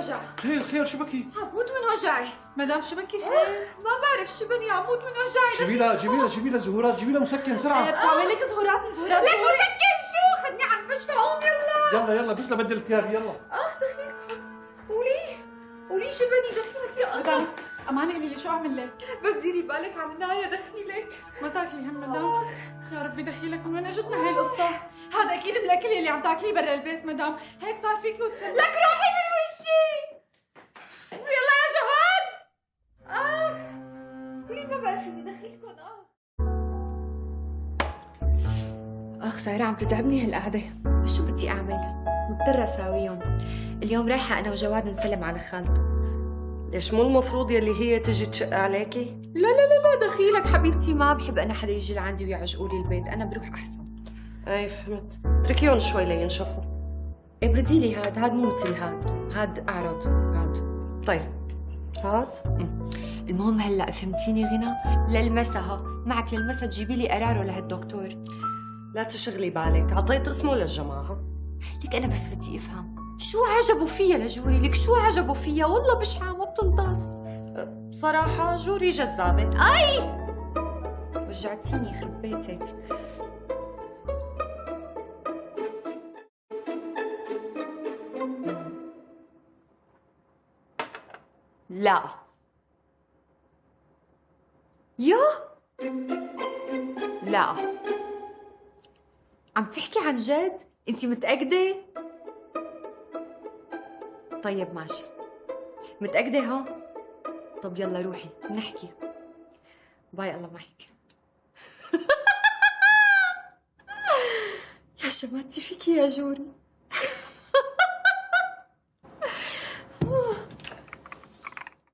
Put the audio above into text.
وجع. خير خير شو بكي؟ عم بموت من وجعي. مدام شو بكي خير؟ ما بعرف شو بني، عم بموت من وجعي. جيبي لها زهورات، جيبي لها مسكن بسرعة. بساوي لك زهورات من زهورات. لك مسكن شو؟ خدني على المشفى، قوم يلا. يلا بس لبدل الثياب يلا. دخيلك. قولي شو بني، دخيلك يا الله. مدام امانه قولي لي شو اعمل لك؟ بس ديري بالك على النايه، دخيلك. ما تاكلي هم مدام. يا ربي دخيلك، من وين اجتنا هاي القصه؟ هذا اكيد من الاكل اللي عم تاكليه برا البيت مدام، هيك صار فيكي وتسلي. لك روحي من وشي. يلا يا جواد. قولي ما بعرف اني دخيلكم. سارة عم تتعبني هالقعدة، بس شو بدي أعمل؟ مضطرة أساويهم. اليوم رايحة أنا وجواد نسلم على خالته. ليش مو المفروض يلي هي تجي تشق عليكي؟ لا دخيلك حبيبتي، ما بحب أنا حدا يجي لعندي ويعجقولي البيت، أنا بروح أحسن. اي فهمت، اتركيهم شوي لينشفوا. ابردي لي هاد مو مثل هاد أعرض هاد. طيب هاد المهم هلا فهمتيني غنى؟ للمسا معك للمسا تجيبي لي قراره لهالدكتور. لا تشغلي بالك، عطيت اسمه للجماعة. لك أنا بس بدي أفهم شو عجبوا فيها لجوري؟ لك شو عجبوا فيها؟ والله بشعة ما بتنطس. بصراحة جوري جذابة. وجعتيني يخرب بيتك. لا لا، عم تحكي عن جد؟ انتي متأكدة؟ طيب ماشي، متأكدة ها؟ طب يلا روحي نحكي. باي، الله معك. يا شماتي فيكي يا جوري.